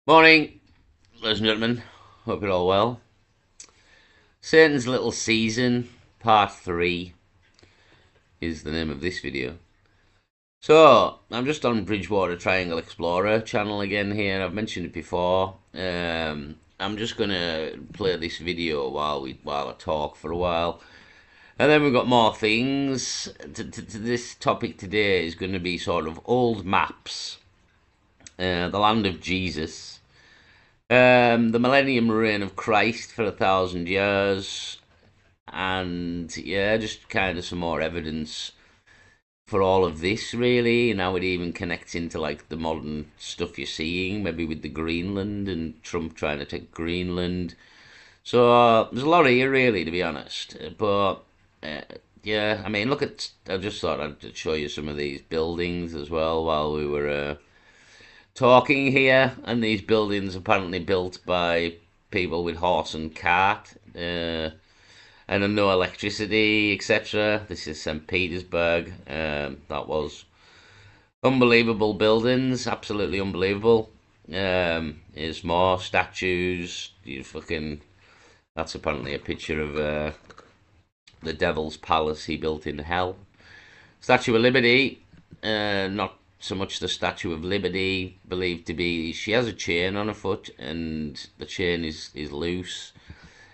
Morning, ladies and gentlemen. Hope you're all well. Satan's Little Season, Part 3 is the name of this video. So, I'm just on Bridgewater Triangle Explorer channel again here. I've mentioned it before. I'm just going to play this video while I talk for a while. And then we've got more things. This topic today is going to be sort of old maps. The land of Jesus. The millennium reign of Christ for 1,000 years, and yeah, just kind of some more evidence for all of this, really, and how it even connects into like the modern stuff you're seeing, maybe with the Greenland and Trump trying to take Greenland. So there's a lot here, really, to be honest. But uh, yeah, I mean, I just thought I'd show you some of these buildings as well while we were talking here, and these buildings apparently built by people with horse and cart, and no electricity, etc. This is St. Petersburg. That was unbelievable buildings, absolutely unbelievable. Here's more statues. That's apparently a picture of the Devil's Palace he built in hell. Statue of Liberty, not so much the Statue of Liberty, believed to be, she has a chain on her foot and the chain is loose.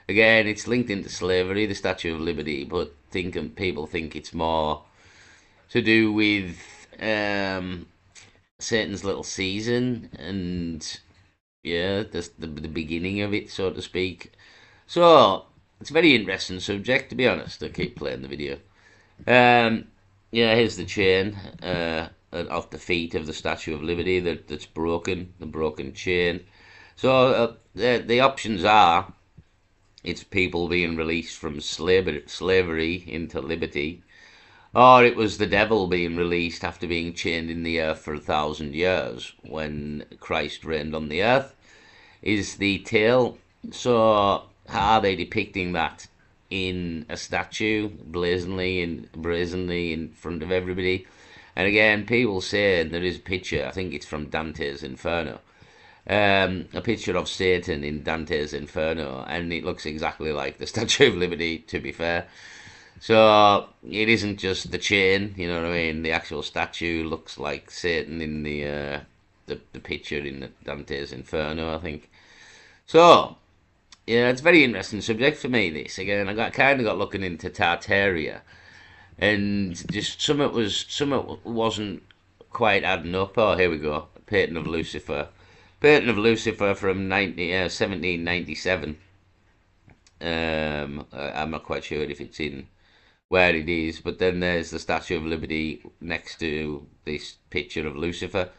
Again, it's linked into slavery, the Statue of Liberty, but people think it's more to do with Satan's Little Season and yeah, the beginning of it, so to speak. So it's a very interesting subject, to be honest. I keep playing the video. Yeah, here's the chain off the feet of the Statue of Liberty that's broken, the broken chain. So the options are it's people being released from slavery into liberty, or it was the devil being released after being chained in the earth for 1,000 years when Christ reigned on the earth, is the tale. So are they depicting that in a statue, brazenly in front of everybody? And again, people say there is a picture, I think it's from Dante's Inferno, a picture of Satan in Dante's Inferno, and it looks exactly like the Statue of Liberty, to be fair. So it isn't just the chain, you know what I mean? The actual statue looks like Satan in the picture in the Dante's Inferno, I think. So yeah, it's a very interesting subject for me. This again, I kind of got looking into Tartaria, and just some wasn't quite adding up. Oh, here we go. Patent of Lucifer. Patent of Lucifer from 1797. I'm not quite sure if it's in where it is, but then there's the Statue of Liberty next to this picture of Lucifer.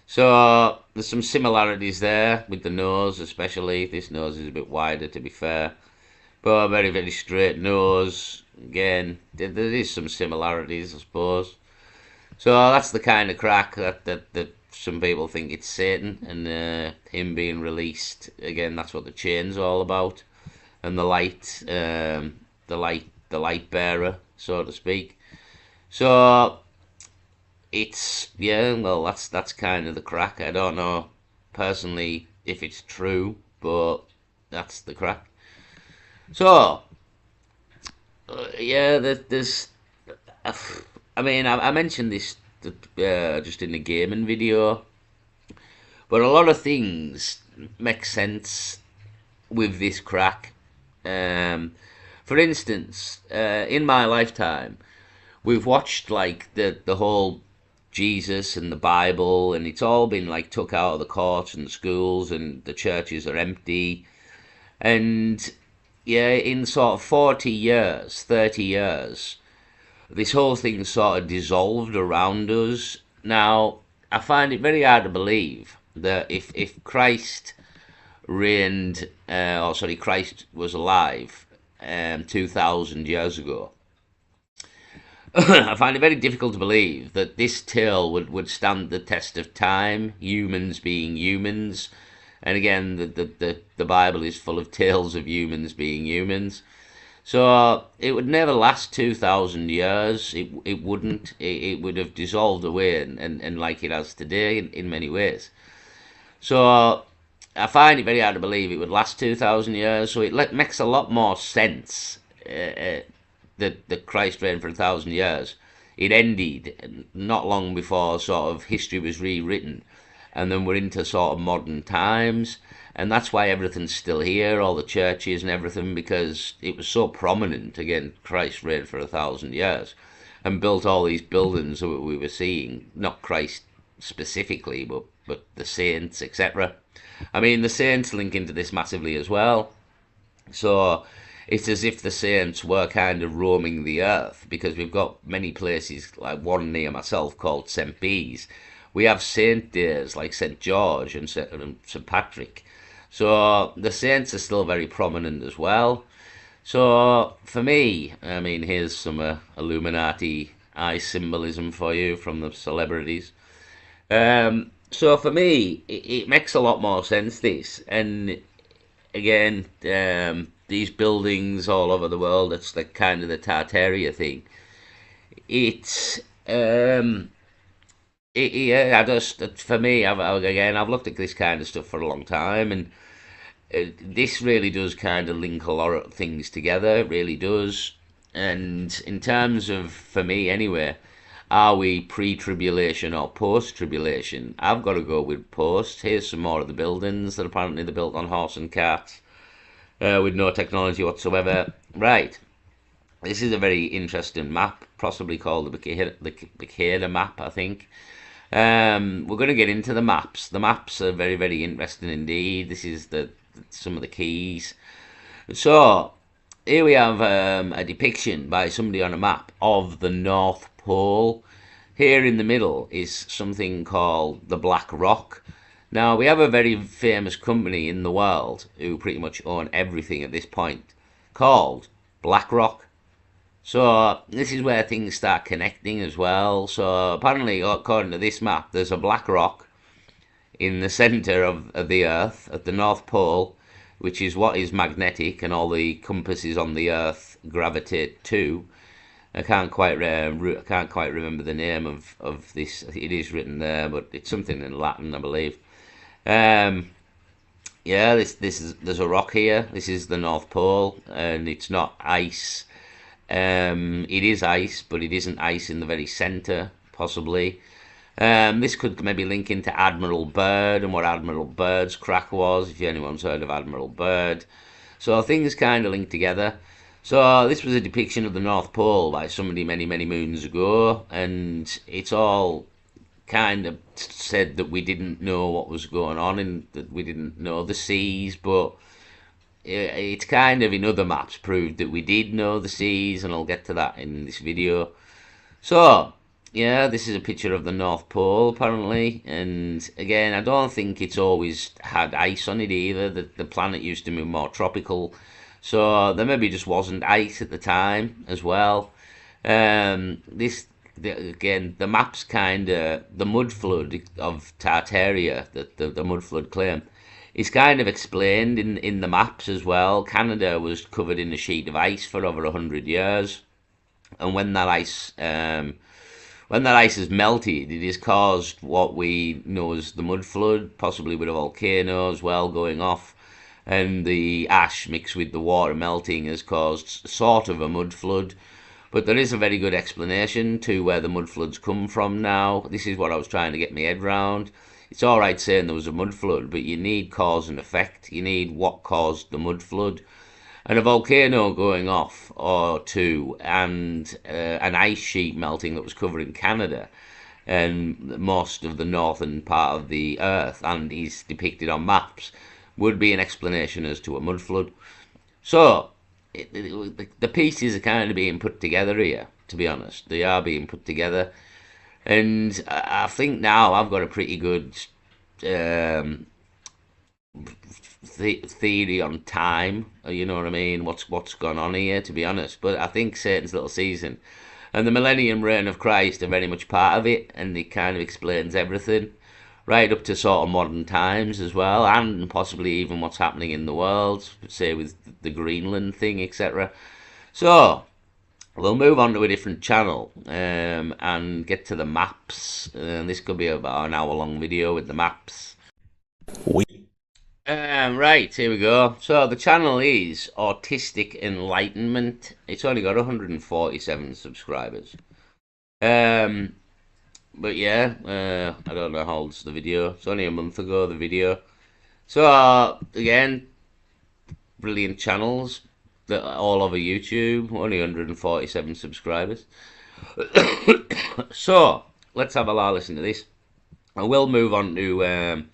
So there's some similarities there with the nose, especially. This nose is a bit wider, to be fair, but a very, very straight nose. Again, there is some similarities, I suppose. So that's the kind of crack that some people think it's Satan and him being released. Again, that's what the chain's all about, and the light bearer, so to speak. So it's yeah, well, that's kind of the crack. I don't know personally if it's true, but that's the crack. So yeah, there's. I mean, I mentioned this just in the gaming video, but a lot of things make sense with this crack. For instance, in my lifetime, we've watched like the whole Jesus and the Bible, and it's all been like took out of the courts and schools, and the churches are empty. And yeah, in sort of 40 years, 30 years, this whole thing sort of dissolved around us. Now, I find it very hard to believe that if Christ reigned, Christ was alive 2,000 years ago, I find it very difficult to believe that this tale would stand the test of time, humans being humans. And again, the Bible is full of tales of humans being humans. So it would never last 2,000 years. It wouldn't. It would have dissolved away and like it has today in many ways. So I find it very hard to believe it would last 2,000 years. So it makes a lot more sense that Christ reigned for 1,000 years. It ended not long before sort of history was rewritten, and then we're into sort of modern times, and that's why everything's still here, all the churches and everything, because it was so prominent. Again, Christ reigned for 1,000 years and built all these buildings that we were seeing, not Christ specifically, but the saints, etc. I mean, the saints link into this massively as well. So it's as if the saints were kind of roaming the earth, because we've got many places, like one near myself called St. Bees. We have saint days like St. George and St. Patrick. So the saints are still very prominent as well. So for me, I mean, here's some Illuminati eye symbolism for you from the celebrities. So for me, it makes a lot more sense, this. And again, these buildings all over the world, it's like kind of the Tartaria thing. It's yeah, I just, for me, I've looked at this kind of stuff for a long time, and this really does kind of link a lot of things together. It really does. And in terms of, for me anyway, are we pre-tribulation or post-tribulation? I've got to go with post. Here's some more of the buildings that apparently they're built on horse and cart, with no technology whatsoever. Right. This is a very interesting map, possibly called the Bicada map, I think. We're going to get into the maps. The maps are very, very interesting indeed. This is some of the keys. So here we have a depiction by somebody on a map of the North Pole. Here in the middle is something called the Black Rock. Now, we have a very famous company in the world who pretty much own everything at this point, called BlackRock. So this is where things start connecting as well. So apparently, according to this map, there's a black rock in the center of the Earth at the North Pole, which is what is magnetic, and all the compasses on the Earth gravitate to. I can't quite remember the name of this. It is written there, but it's something in Latin, I believe. Um, yeah, there's a rock here. This is the North Pole, and it's not ice. It is ice, but it isn't ice in the very centre, possibly. This could maybe link into Admiral Byrd and what Admiral Byrd's crack was, if anyone's heard of Admiral Byrd. So things kind of link together. So this was a depiction of the North Pole by somebody many, many moons ago, and it's all kind of said that we didn't know what was going on and that we didn't know the seas, but it's kind of in other maps proved that we did know the seas, and I'll get to that in this video. So, yeah, this is a picture of the North Pole, apparently, and again, I don't think it's always had ice on it either. The planet used to be more tropical, so there maybe just wasn't ice at the time as well. Again, the map's kind of, the mud flood of Tartaria, the mud flood claim, is kind of explained in the maps as well. Canada was covered in a sheet of ice for over 100 years, and when that ice has melted, it has caused what we know as the mud flood, possibly with a volcano as well going off, and the ash mixed with the water melting has caused sort of a mud flood. But there is a very good explanation to where the mud floods come from now. This is what I was trying to get my head round. It's all right saying there was a mud flood, but you need cause and effect. You need what caused the mud flood. And a volcano going off or two, and an ice sheet melting that was covering Canada and most of the northern part of the Earth, and is depicted on maps, would be an explanation as to a mud flood. So, the pieces are kind of being put together here, to be honest. They are being put together. And I think now I've got a pretty good um, theory on time. You know what I mean? What's gone on here, to be honest. But I think Satan's little season and the millennium reign of Christ are very much part of it, and it kind of explains everything, right up to sort of modern times as well, and possibly even what's happening in the world, say with the Greenland thing, etc. So we'll move on to a different channel and get to the maps. This could be about an hour-long video with the maps. We Right, here we go. So the channel is Autistic Enlightenment. It's only got 147 subscribers. Um, but yeah, I don't know how old's the video. It's only a month ago, the video. So again, brilliant channels that are all over YouTube. Only 147 subscribers. So let's have a listen to this. I will move on to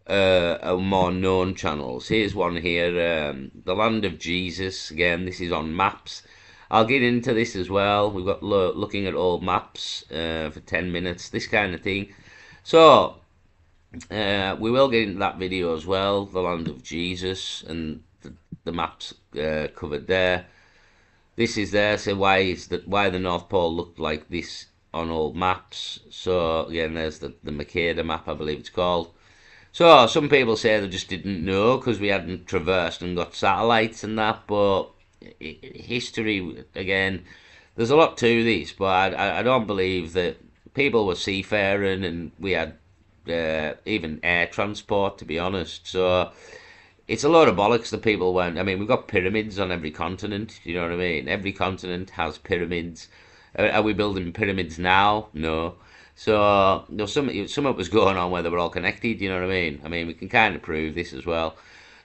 more known channels. Here's one here, The Land of Jesus. Again, this is on maps. I'll get into this as well. We've got looking at old maps for 10 minutes, this kind of thing. So, we will get into that video as well, The Land of Jesus, and the maps covered there. This is there, so why the North Pole looked like this on old maps. So, again, there's the Mercator map, I believe it's called. So some people say they just didn't know because we hadn't traversed and got satellites and that, but history, again, there's a lot to this, but I don't believe that people were seafaring and we had even air transport, to be honest. So it's a load of bollocks that people weren't. I mean, we've got pyramids on every continent, you know what I mean? Every continent has pyramids. Are we building pyramids now? No. So there's something was going on where they were all connected, you know what I mean? I mean, we can kind of prove this as well.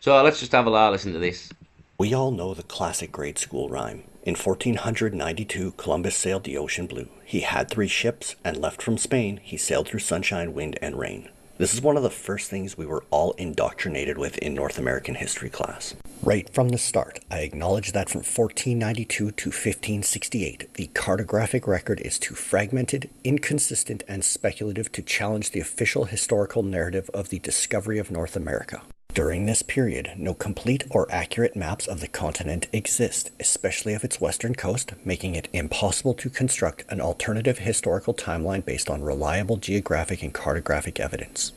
So let's just have a listen to this. We all know the classic grade school rhyme. In 1492, Columbus sailed the ocean blue. He had 3 ships and left from Spain. He sailed through sunshine, wind, and rain. This is one of the first things we were all indoctrinated with in North American history class. Right from the start, I acknowledge that from 1492 to 1568, the cartographic record is too fragmented, inconsistent, and speculative to challenge the official historical narrative of the discovery of North America. During this period, no complete or accurate maps of the continent exist, especially of its western coast, making it impossible to construct an alternative historical timeline based on reliable geographic and cartographic evidence.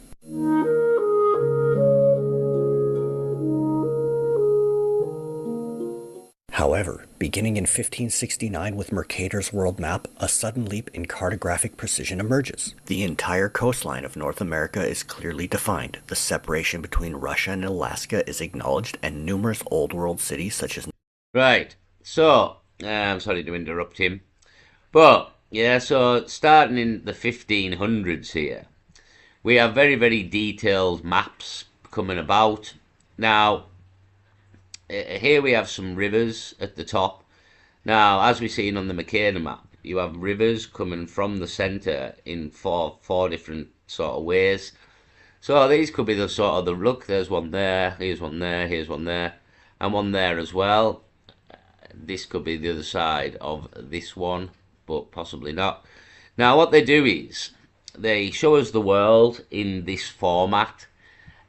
However, beginning in 1569 with Mercator's world map, a sudden leap in cartographic precision emerges. The entire coastline of North America is clearly defined. The separation between Russia and Alaska is acknowledged, and numerous old world cities such as... Right, so, I'm sorry to interrupt him, but, yeah, so starting in the 1500s here, we have very, very detailed maps coming about. Now, here we have some rivers at the top. Now, as we've seen on the Mercator map, you have rivers coming from the centre in four different sort of ways. So these could be the sort of look, there's one there, here's one there, here's one there, and one there as well. This could be the other side of this one, but possibly not. Now, what they do is they show us the world in this format,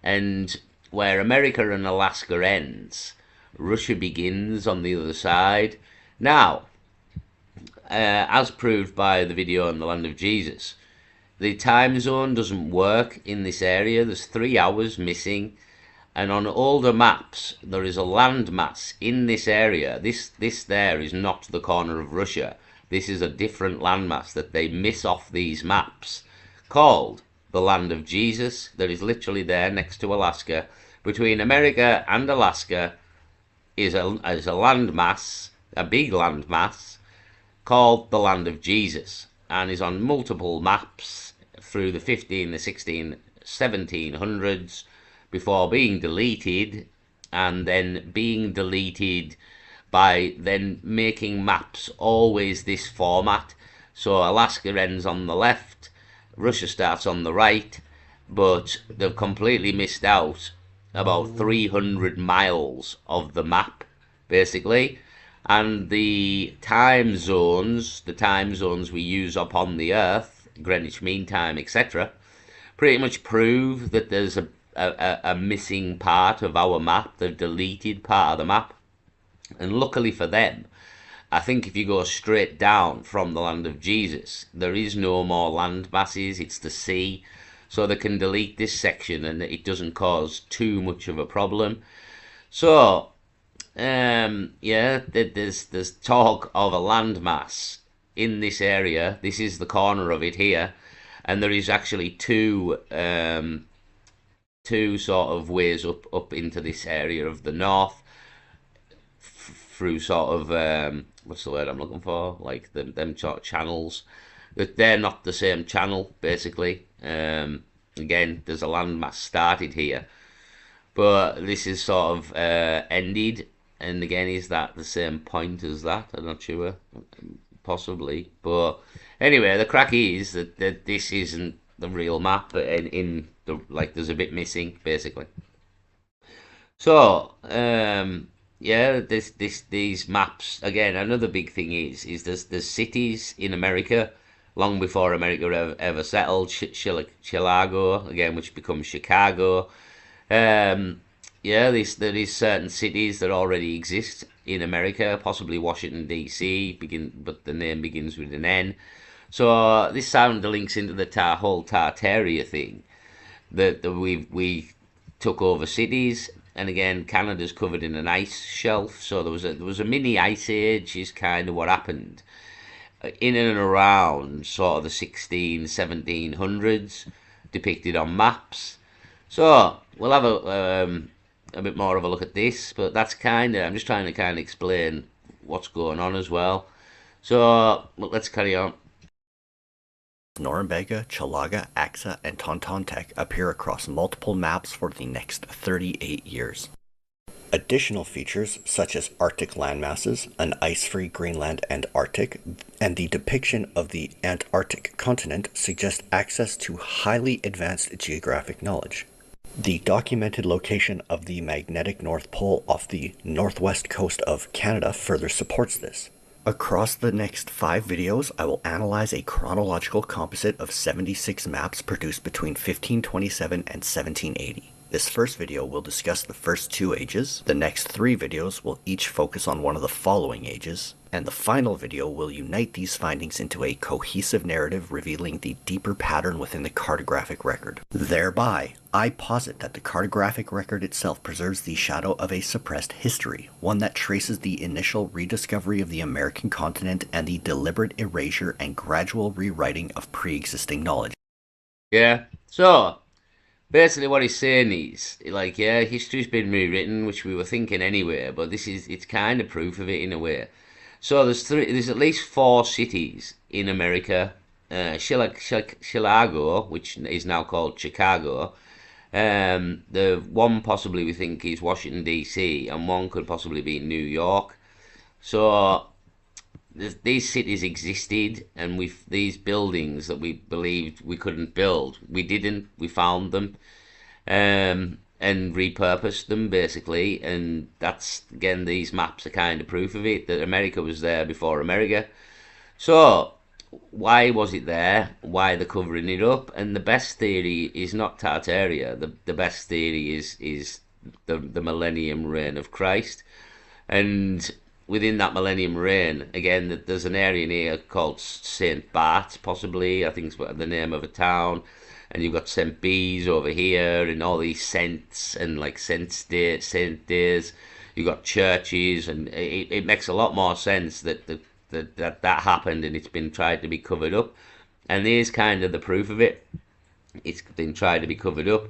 and where America and Alaska ends, Russia begins on the other side. Now, as proved by the video on the Land of Jesus, the time zone doesn't work in this area. There's 3 hours missing, and on older maps there is a landmass in this area. This there is not the corner of Russia. This is a different landmass that they miss off these maps, called the Land of Jesus, that is literally there next to Alaska. Between America and Alaska is a landmass, a big landmass, called the Land of Jesus, and is on multiple maps through the 15, the 16, 1700s, before being deleted, and then being deleted by then making maps always this format. So Alaska ends on the left, Russia starts on the right, but they've completely missed out about 300 miles of the map, basically. And the time zones we use upon the Earth, Greenwich Mean Time, etc., pretty much prove that there's a missing part of our map, the deleted part of the map. And luckily for them, I think if you go straight down from the Land of Jesus, there is no more land masses, it's the sea. So they can delete this section and it doesn't cause too much of a problem. So, yeah, there's talk of a landmass in this area. This is the corner of it here. And there is actually 2 two sort of ways up into this area of the north through sort of what's the word I'm looking for? Like them sort of channels. That they're not the same channel basically. Again, there's a landmass started here, but this is sort of ended. And again, is that the same point as that? I'm not sure. Possibly, but anyway, the crack is that this isn't the real map. In the like, there's a bit missing basically. So, yeah, these maps again. Another big thing is there's cities in America long before America ever settled. Chicago again, which becomes Chicago. Um, yeah, there is certain cities that already exist in America, possibly Washington D.C. But the name begins with an N. So this sound links into the whole Tartaria thing that we took over cities, and again Canada's covered in an ice shelf, so there was a mini ice age is kind of what happened in and around sort of the 1700s, depicted on maps. So we'll have a bit more of a look at this, but that's kind of, I'm just trying to kind of explain what's going on as well. So look, let's carry on. Norumbega, Chalaga, Axa, and Tontontec appear across multiple maps for the next 38 years. Additional features, such as Arctic landmasses, an ice-free Greenland and Arctic, and the depiction of the Antarctic continent suggest access to highly advanced geographic knowledge. The documented location of the magnetic North Pole off the northwest coast of Canada further supports this. Across the next 5 videos, I will analyze a chronological composite of 76 maps produced between 1527 and 1780. This first video will discuss the first 2 ages, the next 3 videos will each focus on one of the following ages, and the final video will unite these findings into a cohesive narrative revealing the deeper pattern within the cartographic record. Thereby, I posit that the cartographic record itself preserves the shadow of a suppressed history, one that traces the initial rediscovery of the American continent and the deliberate erasure and gradual rewriting of pre-existing knowledge. Yeah. So basically, what he's saying is, like, yeah, history's been rewritten, which we were thinking anyway, but it's kind of proof of it in a way. So there's at least 4 cities in America. Chicago, which is now called Chicago. The one possibly we think is Washington D.C., and one could possibly be New York. So these cities existed, and these buildings that we believed we couldn't build, we didn't. We found them, and repurposed them basically, and that's again, these maps are kind of proof of it, that America was there before America. So why was it there? Why they're covering it up? And the best theory is not Tartaria. The best theory is the millennium reign of Christ. And within that millennium reign, again, there's an area in here called Saint Bart, possibly. I think it's the name of a town. And you've got Saint Bees over here, and all these saints, and like saint days. You've got churches, and it makes a lot more sense that happened, and it's been tried to be covered up. And here's kind of the proof of it. It's been tried to be covered up.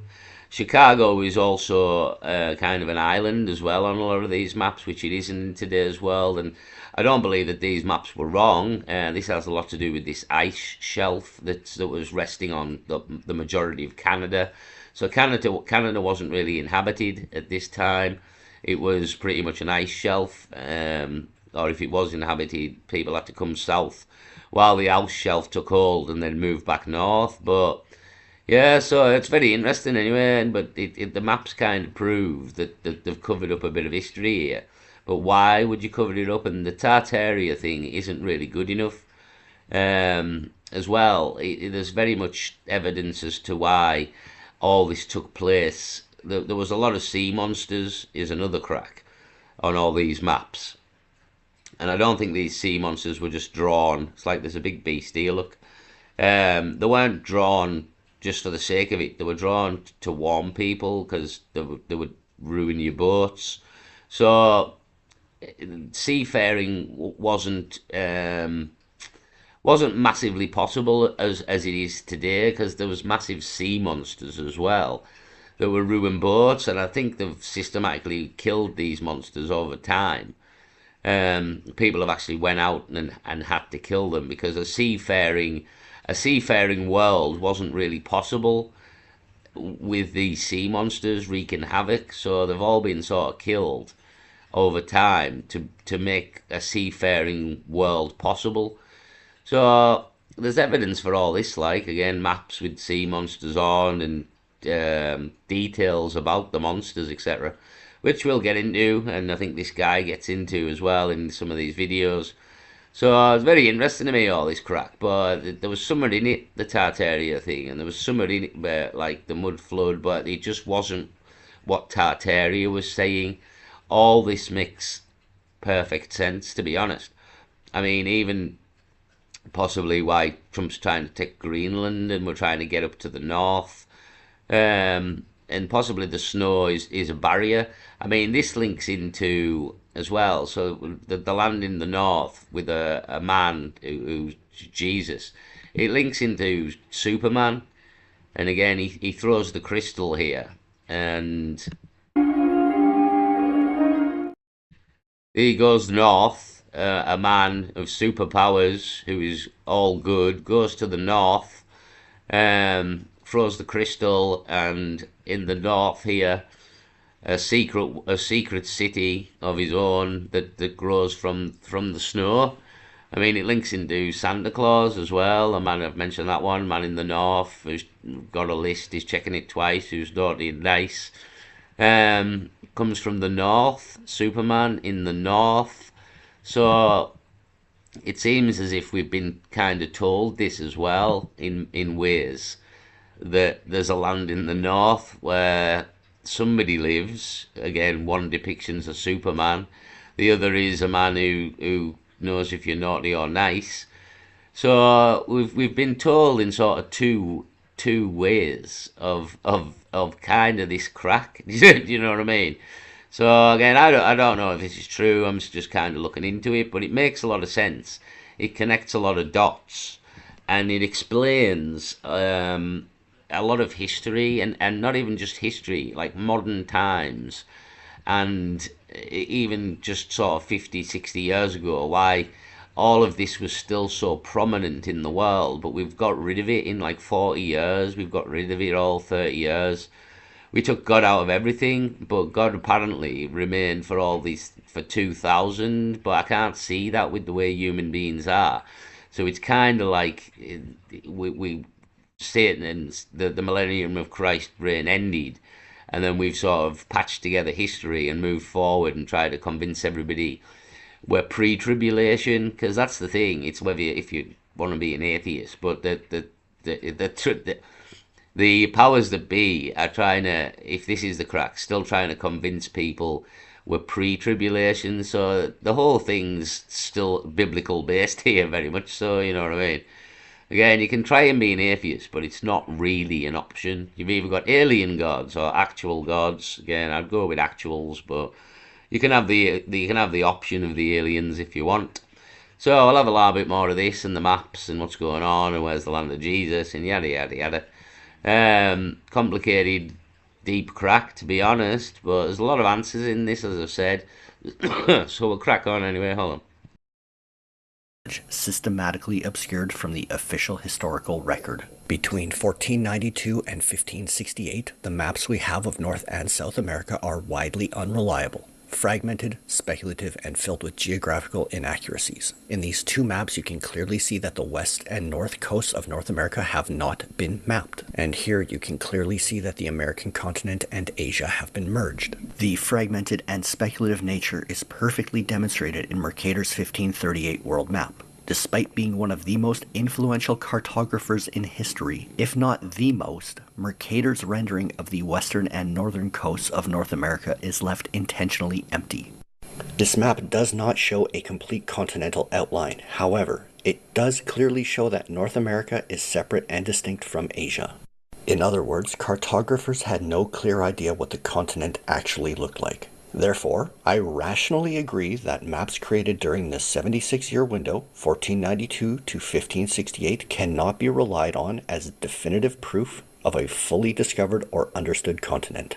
Chicago is also kind of an island as well on a lot of these maps, which it isn't in today's world. And I don't believe that these maps were wrong. This has a lot to do with this ice shelf that was resting on the majority of Canada. So Canada wasn't really inhabited at this time. It was pretty much an ice shelf. Or if it was inhabited, people had to come south while the ice shelf took hold and then moved back north. But yeah, so it's very interesting anyway. But the maps kind of prove that they've covered up a bit of history here. But why would you cover it up? And the Tartaria thing isn't really good enough. As well, there's very much evidence as to why all this took place. There was a lot of sea monsters, is another crack on all these maps. And I don't think these sea monsters were just drawn. It's like there's a big beast here, look. They weren't drawn just for the sake of it. They were drawn to warn people because they would ruin your boats. So seafaring wasn't massively possible as it is today, because there was massive sea monsters as well. that were ruined boats, and I think they've systematically killed these monsters over time. People have actually went out and had to kill them because a seafaring world wasn't really possible with these sea monsters wreaking havoc. So they've all been sort of killed over time to make a seafaring world possible. So there's evidence for all this, like again maps with sea monsters on and details about the monsters, etc., which we'll get into, and I think this guy gets into as well in some of these videos. So it's very interesting to me, all this crack, but there was somewhere in it, the Tartaria thing, and there was somewhere in it where, like the mud flood, but it just wasn't what Tartaria was saying. All this makes perfect sense, to be honest. I mean, even possibly why Trump's trying to take Greenland and we're trying to get up to the north. And possibly the snow is a barrier. I mean, this links into as well. So the land in the north with a man who's Jesus, it links into Superman. And again, he throws the crystal here. And he goes north. A man of superpowers who is all good goes to the north, throws the crystal, and in the north here, a secret city of his own that grows from the snow. I mean, it links into Santa Claus as well. A man, I've mentioned that one, man in the north who's got a list, he's checking it twice, who's naughty and nice. Comes from the north, Superman in the north. So it seems as if we've been kind of told this as well in ways that there's a land in the north where somebody lives. Again, one depiction's a Superman, the other is a man who knows if you're naughty or nice. So we've been told in sort of two ways of kind of this crack. Do you know what I mean? So again, I don't know if this is true. I'm just kind of looking into it, but it makes a lot of sense. It connects a lot of dots, and it explains a lot of history, and not even just history, like modern times, and even just sort of 50, 60 years ago, why all of this was still so prominent in the world, but we've got rid of it in like 40 years. We've got rid of it all 30 years. We took God out of everything, but God apparently remained for all these for 2000. But I can't see that with the way human beings are. So it's kind of like we Satan and the millennium of Christ's reign ended, and then we've sort of patched together history and moved forward and tried to convince everybody we're pre-tribulation, because that's the thing. It's whether if you want to be an atheist, but the powers that be are trying to, if this is the crack, still trying to convince people we're pre-tribulation. So the whole thing's still biblical based here, very much so. You know what I mean? Again, you can try and be an atheist, but it's not really an option. You've either got alien gods or actual gods. Again, I'd go with actuals, but you can have the option of the aliens if you want. So I'll have a little bit more of this and the maps and what's going on and where's the land of Jesus and yada yada yada. Complicated, deep crack, to be honest, but there's a lot of answers in this, as I've said. So we'll crack on anyway. Hold on. Systematically obscured from the official historical record. Between 1492 and 1568, the maps we have of North and South America are widely unreliable, fragmented, speculative, and filled with geographical inaccuracies. In these two maps, you can clearly see that the west and north coasts of North America have not been mapped. And here you can clearly see that the American continent and Asia have been merged. The fragmented and speculative nature is perfectly demonstrated in Mercator's 1538 world map. Despite being one of the most influential cartographers in history, if not the most, Mercator's rendering of the western and northern coasts of North America is left intentionally empty. This map does not show a complete continental outline. However, it does clearly show that North America is separate and distinct from Asia. In other words, cartographers had no clear idea what the continent actually looked like. Therefore, I rationally agree that maps created during this 76-year window, 1492 to 1568, cannot be relied on as definitive proof of a fully discovered or understood continent.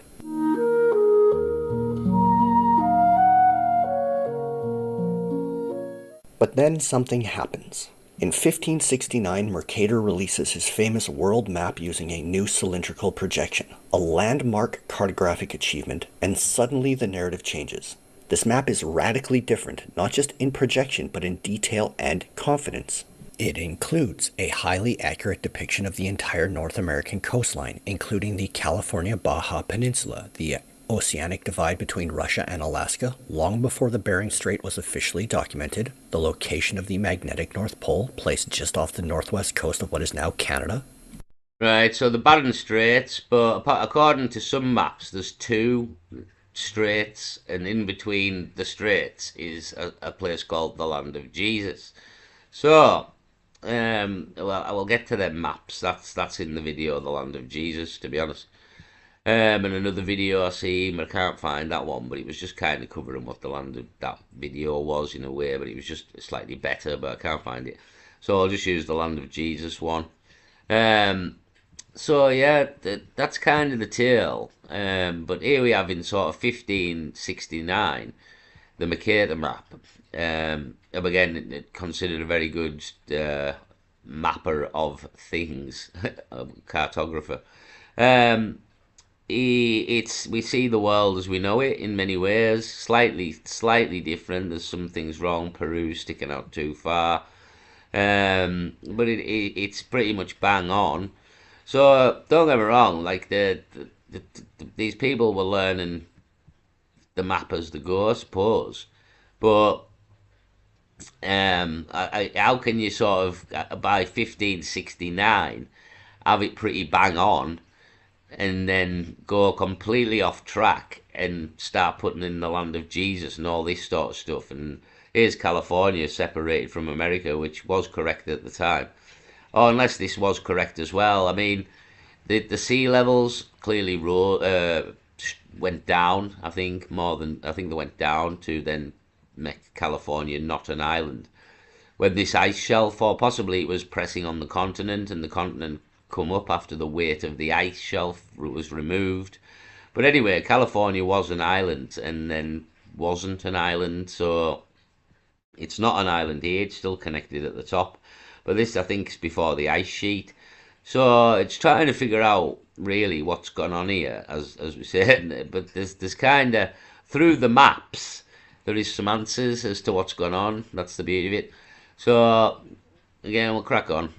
But then something happens. In 1569, Mercator releases his famous world map using a new cylindrical projection, a landmark cartographic achievement, and suddenly the narrative changes. This map is radically different, not just in projection, but in detail and confidence. It includes a highly accurate depiction of the entire North American coastline, including the California Baja Peninsula, the oceanic divide between Russia and Alaska, long before the Bering Strait was officially documented, the location of the magnetic North Pole, placed just off the northwest coast of what is now Canada. Right, so the Barren Straits, but according to some maps, there's two straits, and in between the straits is a place called the Land of Jesus. So, well, I will get to them maps. That's in the video, the Land of Jesus, to be honest. And another video I seen, but I can't find that one. But it was just kind of covering what the land of that video was in a way, but it was just slightly better. But I can't find it, so I'll just use the Land of Jesus one. Um, so yeah, that's kind of the tale. But here we have in sort of 1569 the Mercator map. And again, considered a very good mapper of things, a cartographer. Um, it's we see the world as we know it in many ways, slightly different. There's some things wrong. Peru sticking out too far, but it's pretty much bang on. So don't get me wrong, like these people were learning the map as they go, I suppose. But how can you sort of by 1569 have it pretty bang on and then go completely off track and start putting in the Land of Jesus and all this sort of stuff? And here's California separated from America, which was correct at the time. Oh, unless this was correct as well. I mean, the sea levels clearly went down. I think they went down to then make California not an island. When this ice shelf, or possibly it was pressing on the continent, and the continent come up after the weight of the ice shelf was removed. But anyway, California was an island and then wasn't an island, so it's not an island here. It's still connected at the top. But this, I think, is before the ice sheet. So it's trying to figure out really what's gone on here, as we said. But there's kind of through the maps there is some answers as to what's gone on. That's the beauty of it. So again, we'll crack on.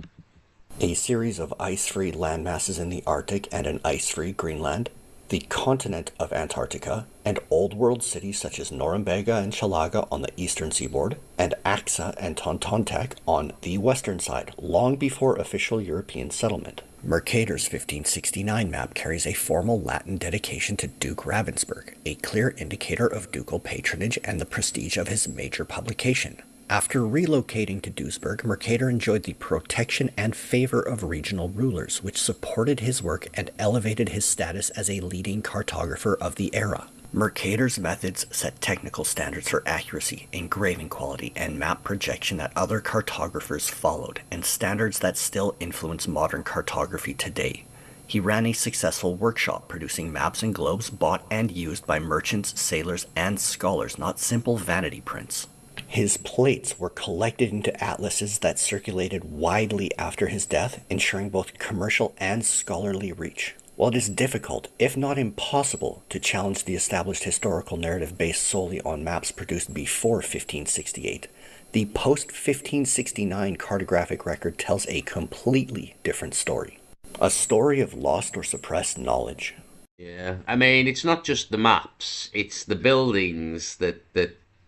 A series of ice-free landmasses in the Arctic and an ice-free Greenland, the continent of Antarctica, and old world cities such as Norumbega and Chalaga on the eastern seaboard, and Axa and Tontontek on the western side, long before official European settlement. Mercator's 1569 map carries a formal Latin dedication to Duke Ravensburg, a clear indicator of ducal patronage and the prestige of his major publication. After relocating to Duisburg, Mercator enjoyed the protection and favor of regional rulers, which supported his work and elevated his status as a leading cartographer of the era. Mercator's methods set technical standards for accuracy, engraving quality, and map projection that other cartographers followed, and standards that still influence modern cartography today. He ran a successful workshop producing maps and globes bought and used by merchants, sailors, and scholars, not simple vanity prints. His plates were collected into atlases that circulated widely after his death, ensuring both commercial and scholarly reach. While it is difficult, if not impossible, to challenge the established historical narrative based solely on maps produced before 1568, the post-1569 cartographic record tells a completely different story. A story of lost or suppressed knowledge. Yeah, I mean, it's not just the maps; it's the buildings that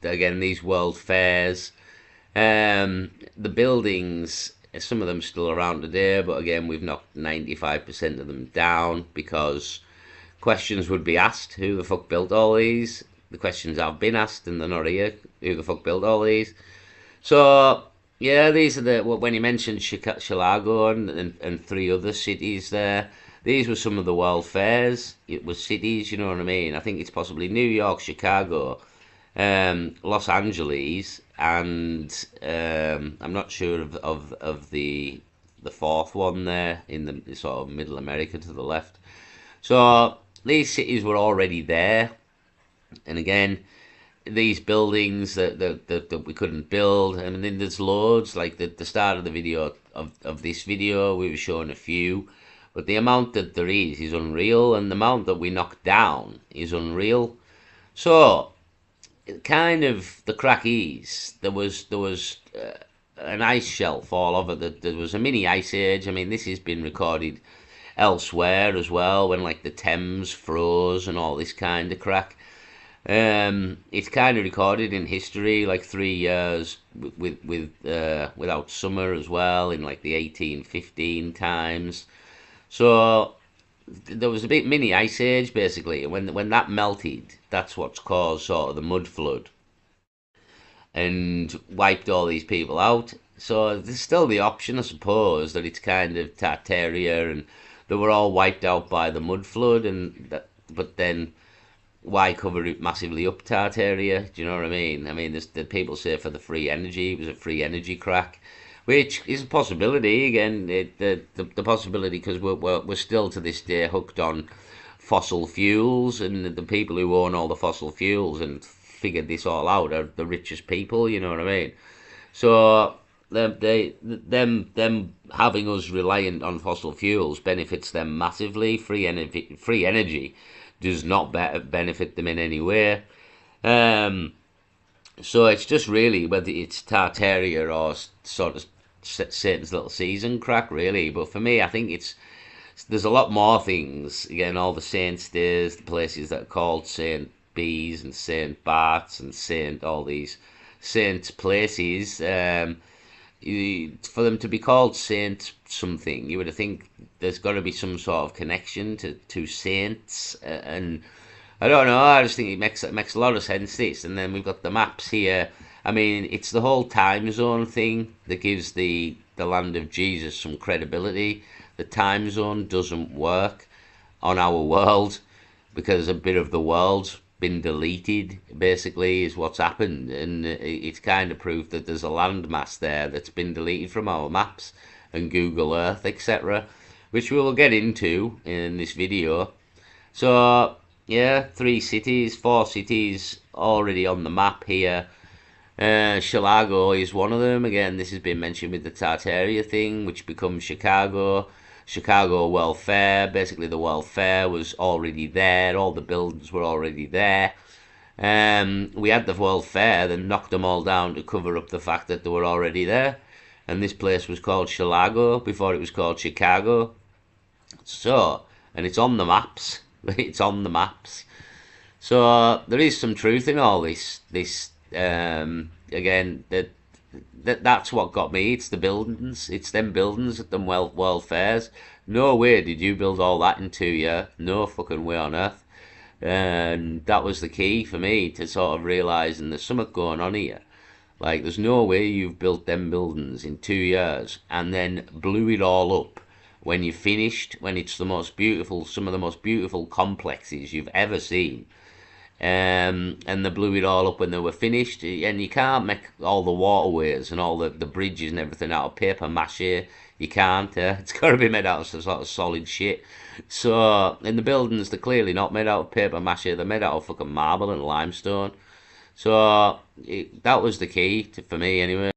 again these world fairs. The buildings, some of them still around today, but again we've knocked 95% of them down because questions would be asked: who the fuck built all these? The questions have been asked, and they're not here. Who the fuck built all these? So yeah, these are the when you mentioned Chicago and three other cities there. These were some of the world fairs. It was cities, you know what I mean? I think it's possibly New York, Chicago, Los Angeles, and I'm not sure of the the fourth one there in the sort of middle America to the left. So these cities were already there, and again, these buildings that we couldn't build. I mean, there's loads. Like the start of the video of this video, we were showing a few, but the amount that there is unreal, and the amount that we knocked down is unreal. So, kind of the crack is there was an ice shelf all over. There was a mini ice age. I mean, this has been recorded elsewhere as well, when like the Thames froze and all this kind of crack. It's kind of recorded in history, like 3 years without summer as well, in like the 1815 times. So there was a bit mini ice age basically. When that melted, that's what's caused sort of the mud flood and wiped all these people out. So there's still the option, I suppose, that it's kind of Tartaria and they were all wiped out by the mud flood, and that, but then why cover it massively up Tartaria? Do you know what I mean? I mean, the people say for the free energy, it was a free energy crack, which is a possibility. Again, the possibility, because we're still to this day hooked on fossil fuels, and the people who own all the fossil fuels and figured this all out are the richest people. You know what I mean? So them having us reliant on fossil fuels benefits them massively. Free energy does not benefit them in any way. Um, so it's just really whether it's Tartaria or sort of Satan's little season crack, really. But for me, I think there's a lot more things. Again, all the Saints days, the places that are called Saint Bees and Saint Barts and Saint all these Saint places. For them to be called Saint something, you would think there's got to be some sort of connection to saints, and I don't know. I just think it makes a lot of sense, this. And then we've got the maps here. I mean, it's the whole time zone thing that gives the land of Jesus some credibility. The time zone doesn't work on our world because a bit of the world's been deleted, basically, is what's happened. And it's kind of proof that there's a landmass there that's been deleted from our maps and Google Earth, etc., which we will get into in this video. So, yeah, 4 cities already on the map here. Chicago is one of them. Again, this has been mentioned with the Tartaria thing, which becomes Chicago. Chicago World Fair. Basically, the World Fair was already there. All the buildings were already there. We had the World Fair, then knocked them all down to cover up the fact that they were already there. And this place was called Chicago before it was called Chicago. So, and it's on the maps. It's on the maps. So there is some truth in all this. Again, that's what got me. It's the buildings. It's them buildings at them world fairs. No way did you build all that in 2 years. No fucking way on earth. And that was the key for me to sort of realising there's something going on here. Like, there's no way you've built them buildings in 2 years and then blew it all up when you finished, when it's the most beautiful, some of the most beautiful complexes you've ever seen. And they blew it all up when they were finished. And you can't make all the waterways and all the bridges and everything out of paper mache. You can't. It's got to be made out of some sort of solid shit. So, in the buildings, they're clearly not made out of paper mache. They're made out of fucking marble and limestone. So, that was the key for me, anyway.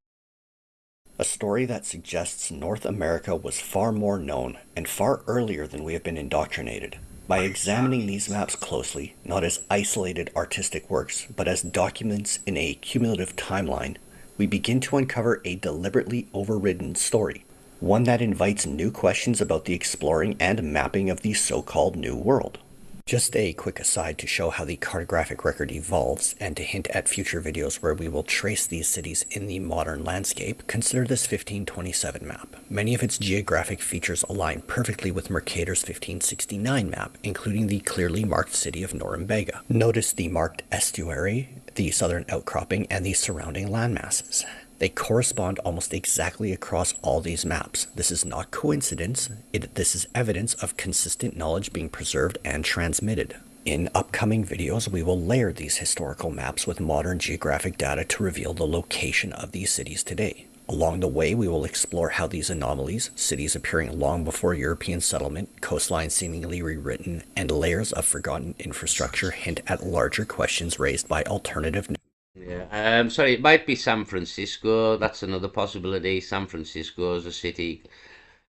A story that suggests North America was far more known and far earlier than we have been indoctrinated. By examining these maps closely, not as isolated artistic works, but as documents in a cumulative timeline, we begin to uncover a deliberately overridden story, one that invites new questions about the exploring and mapping of the so-called New World. Just a quick aside to show how the cartographic record evolves and to hint at future videos where we will trace these cities in the modern landscape, consider this 1527 map. Many of its geographic features align perfectly with Mercator's 1569 map, including the clearly marked city of Norumbega. Notice the marked estuary, the southern outcropping, and the surrounding landmasses. They correspond almost exactly across all these maps. This is not coincidence. This is evidence of consistent knowledge being preserved and transmitted. In upcoming videos, we will layer these historical maps with modern geographic data to reveal the location of these cities today. Along the way, we will explore how these anomalies, cities appearing long before European settlement, coastlines seemingly rewritten, and layers of forgotten infrastructure hint at larger questions raised by alternative. Yeah. Sorry, it might be San Francisco. That's another possibility. San Francisco is a city.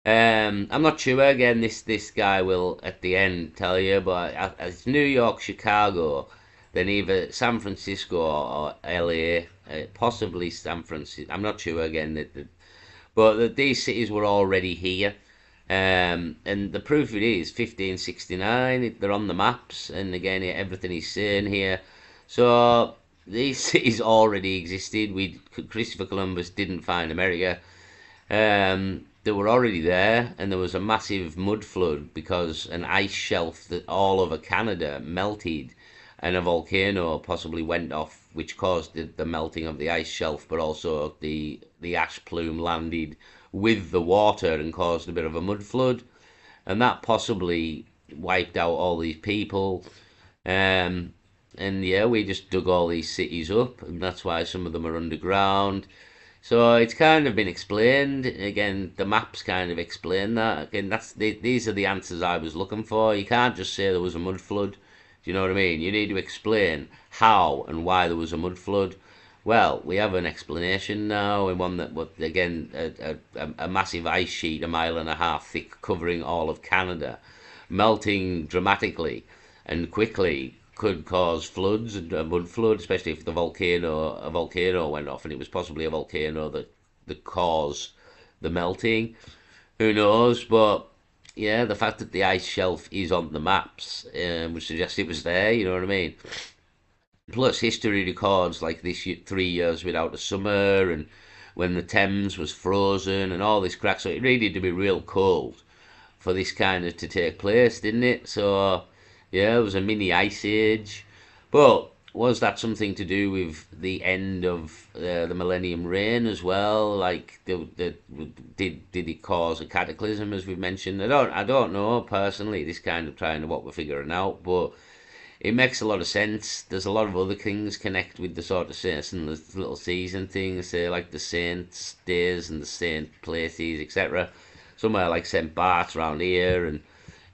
I'm not sure. Again, this guy will at the end tell you, but it's New York, Chicago, then either San Francisco or LA, possibly San Francisco. I'm not sure again. But these cities were already here. And the proof it is 1569. They're on the maps, and again, everything he's saying here. So these cities already existed. Christopher Columbus didn't find America. They were already there, and there was a massive mud flood because an ice shelf that all over Canada melted, and a volcano possibly went off, which caused the melting of the ice shelf, but also the ash plume landed with the water and caused a bit of a mud flood, and that possibly wiped out all these people. Um, and yeah, we just dug all these cities up, and that's why some of them are underground. So it's kind of been explained. Again, the maps kind of explain that. Again, these are the answers I was looking for. You can't just say there was a mud flood. Do you know what I mean? You need to explain how and why there was a mud flood. Well, we have an explanation now, and one that, again, a massive ice sheet, a mile and a half thick, covering all of Canada, melting dramatically and quickly could cause floods and a mud flood, especially if a volcano went off, and it was possibly a volcano that caused the melting. Who knows? But yeah, the fact that the ice shelf is on the maps would suggest it was there. You know what I mean? Plus, history records like this 3 years without a summer, and when the Thames was frozen, and all this crack. So it really did to be real cold for this kind of to take place, didn't it? So yeah, it was a mini ice age. But was that something to do with the end of the Millennium Reign as well? Like, did it cause a cataclysm, as we mentioned? I don't know personally. This kind of trying to what we're figuring out, but it makes a lot of sense. There's a lot of other things connect with the sort of saints and the little season things, say like the saints' days and the saint places, etc. Somewhere like St. Bart's around here, and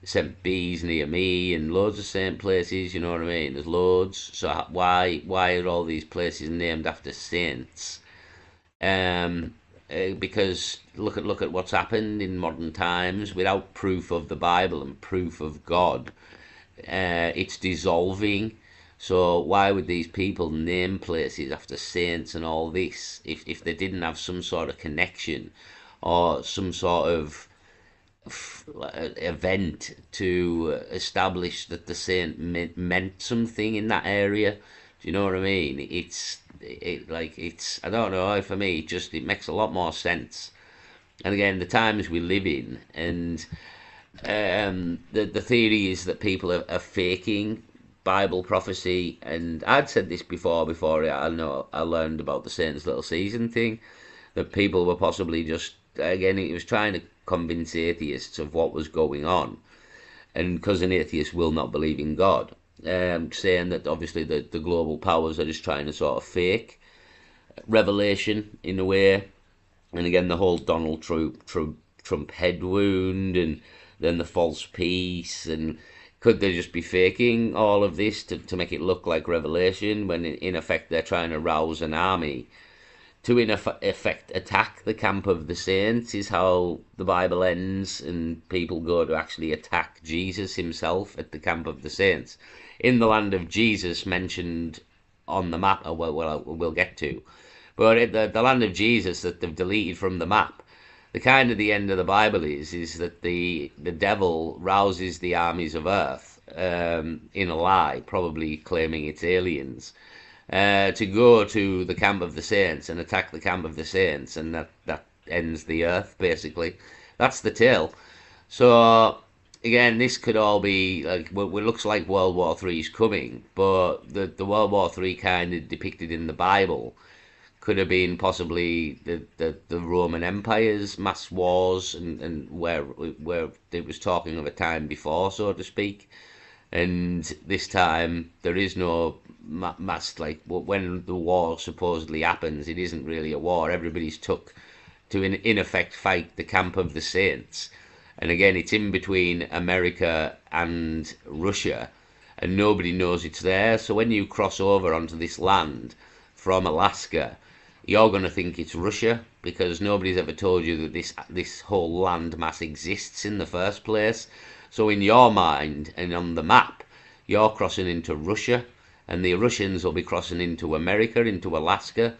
St. B's near me, and loads of saint places. You know what I mean? There's loads. So why are all these places named after saints? Because look at what's happened in modern times without proof of the Bible and proof of God. It's dissolving. So why would these people name places after saints and all this if they didn't have some sort of connection or some sort of event to establish that the saint meant something in that area? Do you know what I mean? It's I don't know. For me, it makes a lot more sense. And again, the times we live in, and the theory is that people are faking Bible prophecy, and I'd said this before I know I learned about the Saints Little Season thing, that people were possibly just, again, it was trying to convince atheists of what was going on, and because an atheist will not believe in God, saying that obviously the global powers are just trying to sort of fake revelation in a way. And again, the whole Donald Trump head wound, and then the false peace, and could they just be faking all of this to make it look like revelation when in effect they're trying to rouse an army to in effect attack the camp of the saints, is how the Bible ends, and people go to actually attack Jesus himself at the camp of the saints in the land of Jesus mentioned on the map. We'll get to, but at the land of Jesus that they've deleted from the map, the kind of the end of the Bible is that the devil rouses the armies of Earth, in a lie, probably claiming it's aliens, to go to the camp of the saints and attack the camp of the saints, and that ends the Earth basically. That's the tale. So again, this could all be like it looks like World War Three is coming, but the World War Three kind of depicted in the Bible could have been possibly the Roman Empire's mass wars, and where it was talking of a time before, so to speak. And this time there is no mass, like when the war supposedly happens, it isn't really a war. Everybody's took to in effect fight the camp of the saints. And again, it's in between America and Russia, and nobody knows it's there. So when you cross over onto this land from Alaska, you're going to think it's Russia because nobody's ever told you that this whole land mass exists in the first place. So in your mind and on the map, you're crossing into Russia, and the Russians will be crossing into America, into Alaska.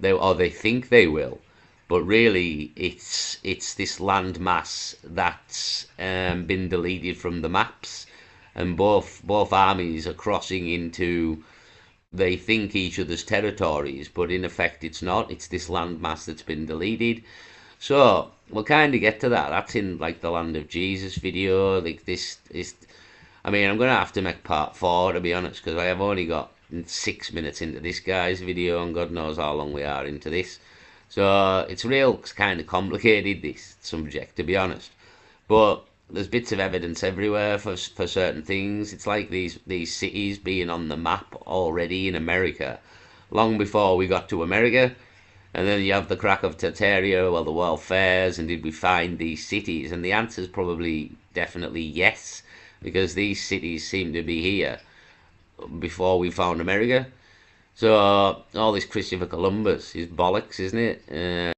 They think they will, but really it's this land mass that's been deleted from the maps, and both armies are crossing into, they think, each other's territories, but in effect it's not. It's this landmass that's been deleted. So we'll kind of get to that. That's in like the Land of Jesus video. Like this is, I mean, I'm gonna have to make part 4 to be honest, because I have only got 6 minutes into this guy's video, and God knows how long we are into this. So it's real kind of complicated, this subject, to be honest. But there's bits of evidence everywhere for certain things. It's like these cities being on the map already in America, long before we got to America. And then you have the crack of Tartaria, well, the world fairs, and did we find these cities? And the answer is probably definitely yes, because these cities seem to be here before we found America. So all this Christopher Columbus is bollocks, isn't it?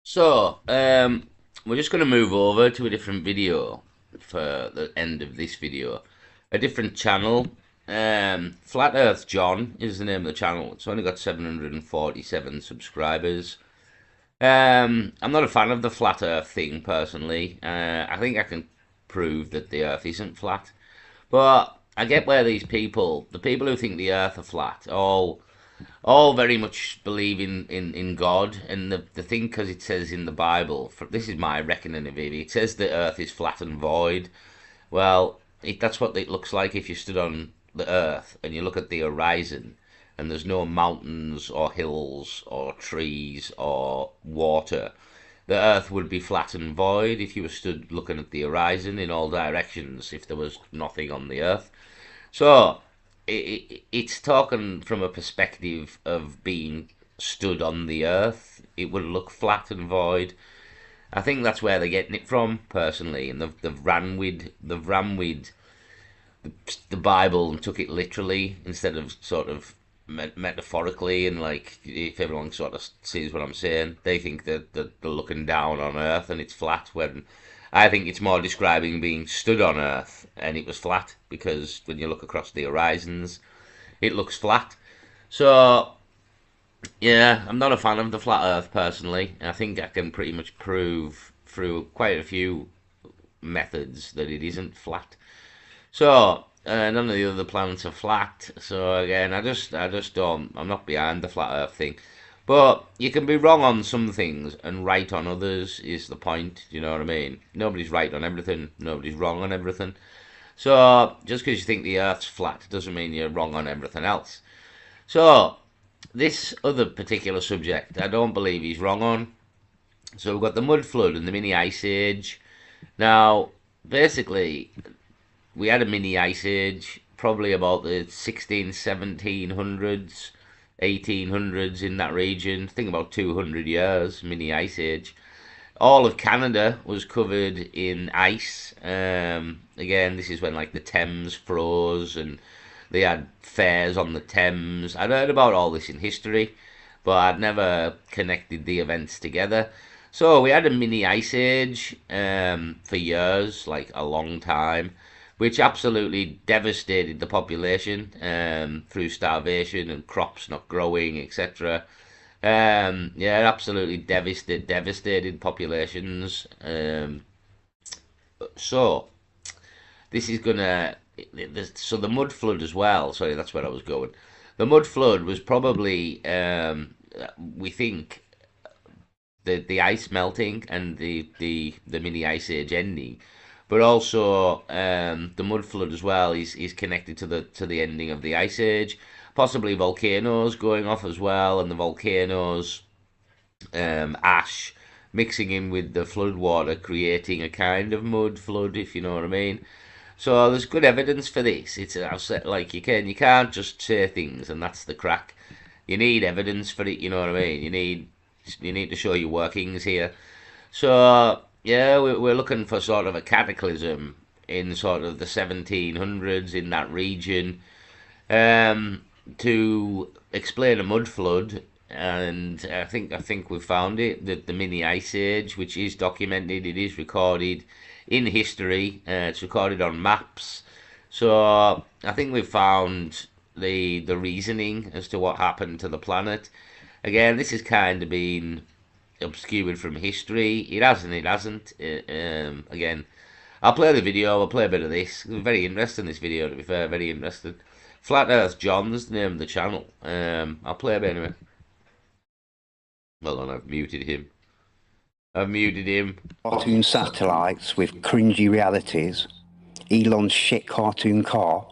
So we're just going to move over to a different video for the end of this video. A different channel. Flat Earth John is the name of the channel. It's only got 747 subscribers. I'm not a fan of the flat Earth thing personally. I think I can prove that the Earth isn't flat, but I get where these people, the people who think the Earth are flat, all very much believe in God, and the thing, because it says in the Bible, this is my reckoning of it, it says the Earth is flat and void. Well, that's what it looks like if you stood on the Earth and you look at the horizon, and there's no mountains or hills or trees or water. The Earth would be flat and void if you were stood looking at the horizon in all directions, if there was nothing on the Earth. So it's talking from a perspective of being stood on the Earth. It would look flat and void. I think that's where they're getting it from, personally, and they've ran with the Bible and took it literally instead of sort of metaphorically. And like, if everyone sort of sees what I'm saying, they think that they're looking down on Earth and it's flat, when I think it's more describing being stood on Earth and it was flat, because when you look across the horizons, it looks flat. So yeah, I'm not a fan of the flat Earth personally. I think I can pretty much prove through quite a few methods that it isn't flat. So none of the other planets are flat. So again, I just don't. I'm not behind the flat Earth thing. But you can be wrong on some things and right on others, is the point. You know what I mean? Nobody's right on everything. Nobody's wrong on everything. So just because you think the Earth's flat doesn't mean you're wrong on everything else. So this other particular subject, I don't believe he's wrong on. So we've got the mud flood and the mini ice age. Now, basically, we had a mini ice age probably about the 16, 1700s, 1800s, in that region. I think about 200 years, mini ice age. All of Canada was covered in ice. Again, this is when like the Thames froze, and they had fairs on the Thames. I'd heard about all this in history, but I'd never connected the events together. So we had a mini ice age for years, like a long time, which absolutely devastated the population through starvation and crops not growing, etc. Yeah, it absolutely devastated populations. So this is gonna. So the mud flood as well. Sorry, that's where I was going. The mud flood was probably, we think, the ice melting and the mini ice age ending, but also the mud flood as well is connected to the ending of the ice age. Possibly volcanoes going off as well, and the volcanoes ash mixing in with the flood water, creating a kind of mud flood, if you know what I mean. So there's good evidence for this. It's like you can't just say things and that's the crack. You need evidence for it. You know what I mean? You need you need to show your workings here. So yeah, we're looking for sort of a cataclysm in sort of the 1700s in that region, um, to explain a mud flood, and I think we found it, the mini ice age, which is documented. It is recorded in history. It's recorded on maps. So I think we've found the reasoning as to what happened to the planet. Again, this has kind of been obscured from history. It hasn't. It hasn't. Again, I'll play the video. I'll play a bit of this. Very interesting, this video, to be fair. Very interesting. Flat Earth John's the name of the channel. I'll play a bit anyway. Hold on, I've muted him. I've muted him. Cartoon satellites with cringy realities, Elon's shit cartoon car,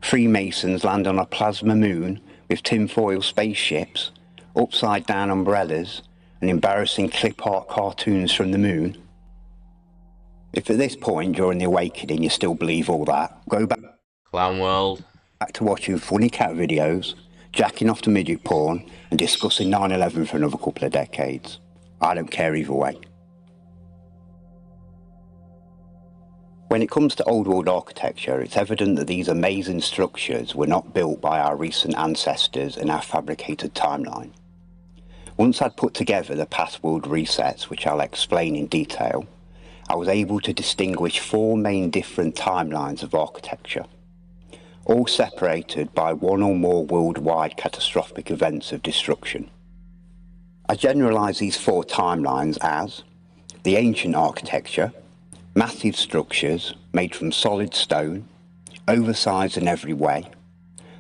Freemasons land on a plasma moon with tinfoil spaceships, upside down umbrellas, and embarrassing clip art cartoons from the moon. If at this point during the awakening you still believe all that, go back Clown World. to watching funny cat videos, jacking off to midget porn, and discussing 9/11 for another couple of decades. I don't care either way. When it comes to old world architecture, it's evident that these amazing structures were not built by our recent ancestors in our fabricated timeline. Once I'd put together the past world resets, which I'll explain in detail, I was able to distinguish four main different timelines of architecture, all separated by one or more worldwide catastrophic events of destruction. I generalise these four timelines as the ancient architecture, massive structures made from solid stone, oversized in every way,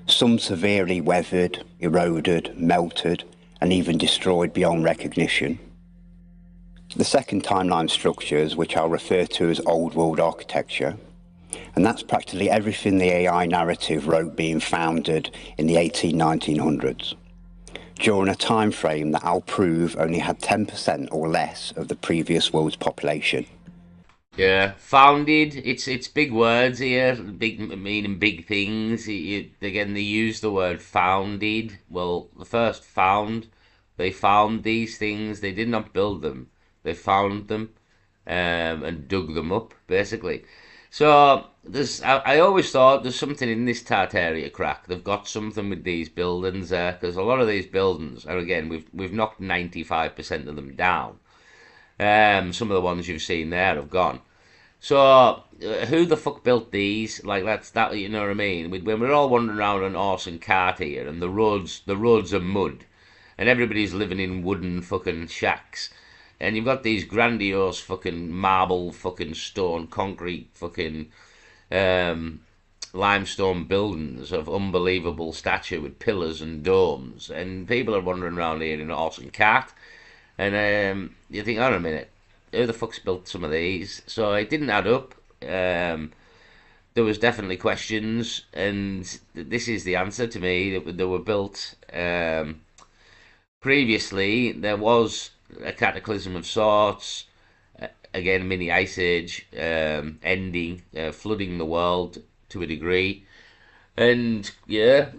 some severely weathered, eroded, melted, and even destroyed beyond recognition. The second timeline structures, which I'll refer to as old world architecture, and that's practically everything the AI narrative wrote being founded in the 1900s, during a time frame that I'll prove only had 10% or less of the previous world's population. Yeah, founded. It's big words here, big meaning big things. Again, they use the word founded. Well, the first found, they found these things. They did not build them. They found them, and dug them up, basically. So I always thought there's something in this Tartaria crack. They've got something with these buildings there, because a lot of these buildings, and again, we've knocked 95% of them down. Some of the ones you've seen there have gone. So who the fuck built these? Like that's that. You know what I mean? When we're all wandering around on horse and cart here, and the roads are mud, and everybody's living in wooden fucking shacks, and you've got these grandiose fucking marble, fucking stone, concrete, fucking um, limestone buildings of unbelievable stature with pillars and domes, and people are wandering around here in a horse and cart. And you think, hold on a minute, who the fuck's built some of these? So it didn't add up. There was definitely questions, and this is the answer to me. They were built previously. There was a cataclysm of sorts. Again, mini ice age ending, flooding the world to a degree, and yeah,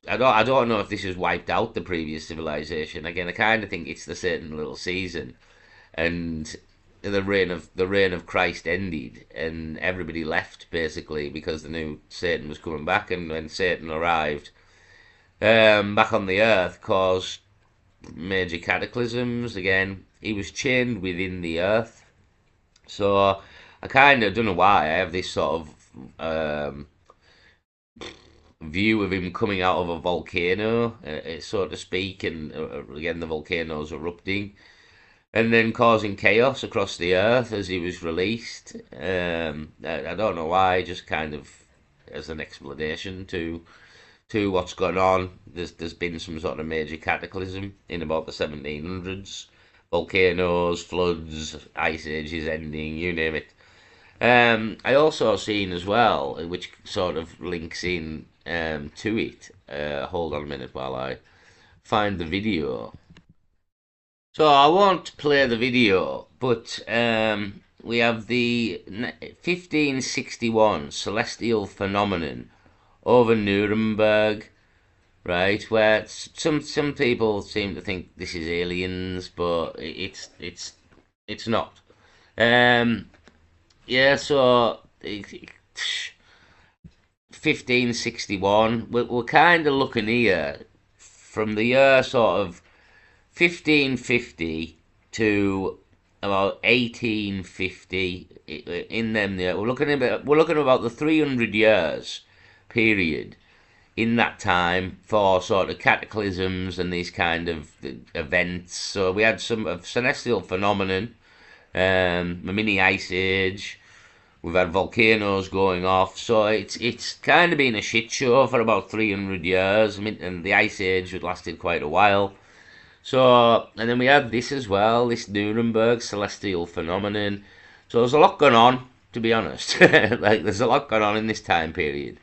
I don't know if this has wiped out the previous civilization. Again, I kind of think it's the Satan little season, and the reign of Christ ended, and everybody left basically because they knew Satan was coming back, and when Satan arrived back on the earth, caused major cataclysms. Again, he was chained within the earth, so I kind of don't know why I have this sort of view of him coming out of a volcano, so to speak, and again the volcano's erupting, and then causing chaos across the earth as he was released. I don't know why, just kind of as an explanation to what's going on. There's been some sort of major cataclysm in about the 1700s, volcanoes, floods, ice ages ending, you name it. I also seen as well, which sort of links in to it. Hold on a minute while I find the video. So I won't play the video, but we have the 1561 celestial phenomenon over Nuremberg. right? Where some people seem to think this is aliens, but it's not. Um, yeah, so 1561. We're kind of looking here from the year sort of 1550 to about 1850. In them there, we're looking about the 300 years period in that time for sort of cataclysms and these kind of events. So we had some of celestial phenomenon, a mini ice age. We've had volcanoes going off, so it's kind of been a shit show for about 300 years. I mean, and the ice age had lasted quite a while. So, and then we had this as well, this Nuremberg celestial phenomenon. So there's a lot going on, to be honest. Like there's a lot going on in this time period,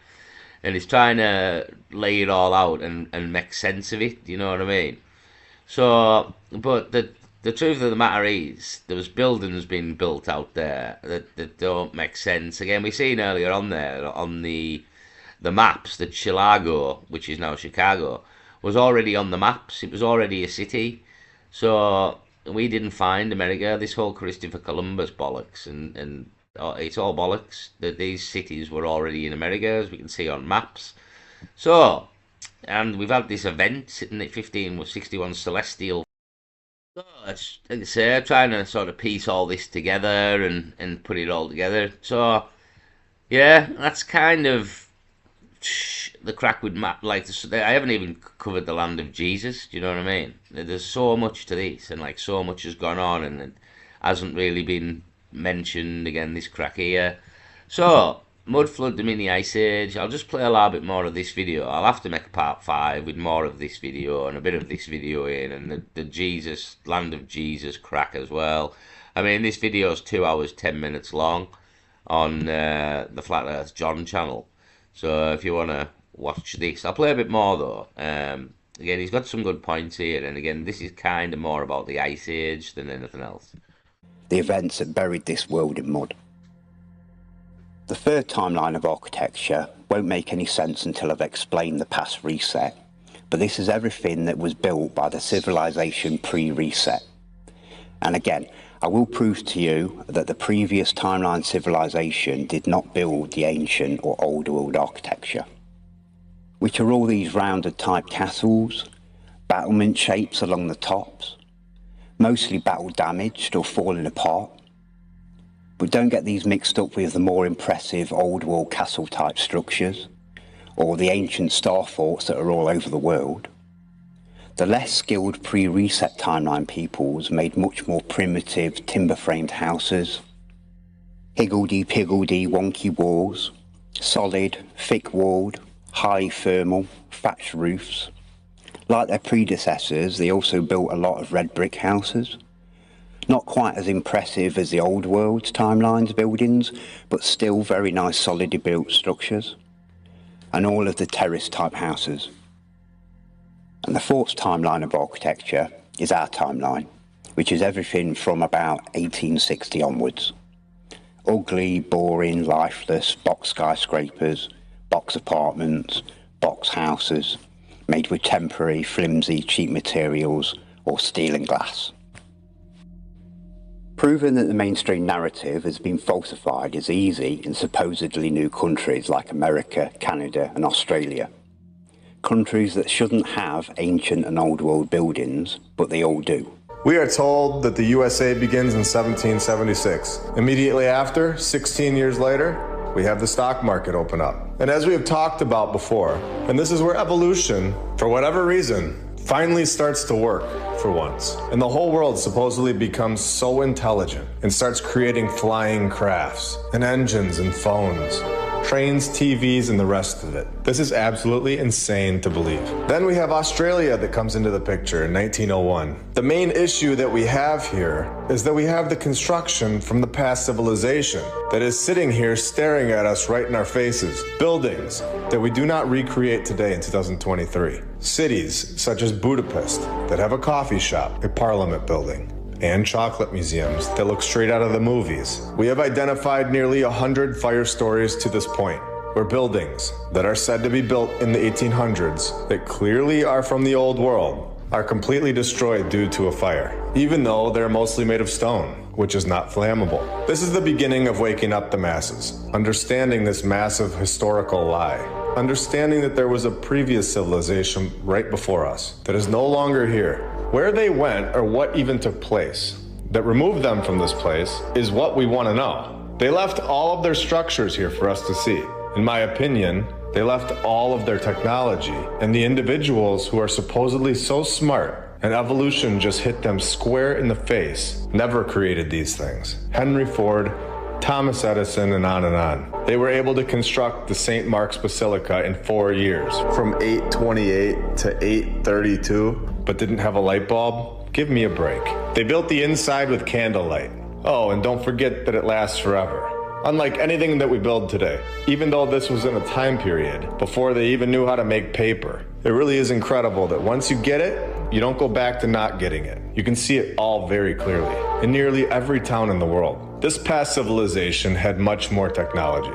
and he's trying to lay it all out and make sense of it. You know what I mean? So, but the truth of the matter is, there was buildings being built out there that don't make sense. Again, we seen earlier on there on the maps that Chicago, which is now Chicago, was already on the maps. It was already a city. So we didn't find America. This whole Christopher Columbus bollocks and it's all bollocks. That these cities were already in America, as we can see on maps. So, and we've had this event sitting at 1561 Celestial. So it's, like I say, trying to sort of piece all this together and put it all together. So, yeah, that's kind of the crack with map. Like, I haven't even covered the land of Jesus. Do you know what I mean? There's so much to this, and like so much has gone on, and it hasn't really been mentioned. Again, this crack here. So, Mud Flood, the Mini Ice Age. I'll just play a little bit more of this video. I'll have to make a part 5 with more of this video and a bit of this video in, and the Jesus, Land of Jesus crack as well. I mean, this video is 2 hours 10 minutes long on the Flat Earth John channel. So if you want to watch this, I'll play a bit more though. Again, he's got some good points here, and again, this is kind of more about the Ice Age than anything else. The events that buried this world in mud. The third timeline of architecture won't make any sense until I've explained the past reset, but this is everything that was built by the civilization pre-reset. And again, I will prove to you that the previous timeline civilization did not build the ancient or old world architecture, which are all these rounded type castles, battlement shapes along the tops, mostly battle damaged or falling apart. But don't get these mixed up with the more impressive old world castle type structures, or the ancient star forts that are all over the world. The less skilled pre-reset timeline peoples made much more primitive timber-framed houses, higgledy-piggledy wonky walls, solid, thick-walled, high thermal, thatched roofs. Like their predecessors, they also built a lot of red brick houses. Not quite as impressive as the old world's timelines buildings, but still very nice solidly built structures. And all of the terrace type houses. And the fourth timeline of architecture is our timeline, which is everything from about 1860 onwards. Ugly, boring, lifeless box skyscrapers, box apartments, box houses, made with temporary, flimsy, cheap materials or steel and glass. Proving that the mainstream narrative has been falsified is easy in supposedly new countries like America, Canada and Australia. Countries that shouldn't have ancient and old world buildings, but they all do. We are told that the USA begins in 1776. Immediately after, 16 years later, we have the stock market open up. And as we have talked about before, and this is where evolution, for whatever reason, finally starts to work for once. And the whole world supposedly becomes so intelligent and starts creating flying crafts and engines and phones, trains, TVs, and the rest of it. This is absolutely insane to believe. Then we have Australia that comes into the picture in 1901. The main issue that we have here is that we have the construction from the past civilization that is sitting here staring at us right in our faces. Buildings that we do not recreate today in 2023. Cities such as Budapest that have a coffee shop, a parliament building, and chocolate museums that look straight out of the movies. We have identified nearly 100 fire stories to this point. where buildings that are said to be built in the 1800s that clearly are from the old world are completely destroyed due to a fire, even though they're mostly made of stone, which is not flammable. This is the beginning of waking up the masses, understanding this massive historical lie, understanding that there was a previous civilization right before us that is no longer here. Where they went or what even took place that removed them from this place is what we want to know. They left all of their structures here for us to see. In my opinion, they left all of their technology, and the individuals who are supposedly so smart and evolution just hit them square in the face never created these things. Henry Ford, Thomas Edison, and on and on. They were able to construct the St. Mark's Basilica in 4 years, from 828 to 832, but didn't have a light bulb? Give me a break. They built the inside with candlelight. Oh, and don't forget that it lasts forever. Unlike anything that we build today, even though this was in a time period before they even knew how to make paper. It really is incredible that once you get it, you don't go back to not getting it. You can see it all very clearly in nearly every town in the world. This past civilization had much more technology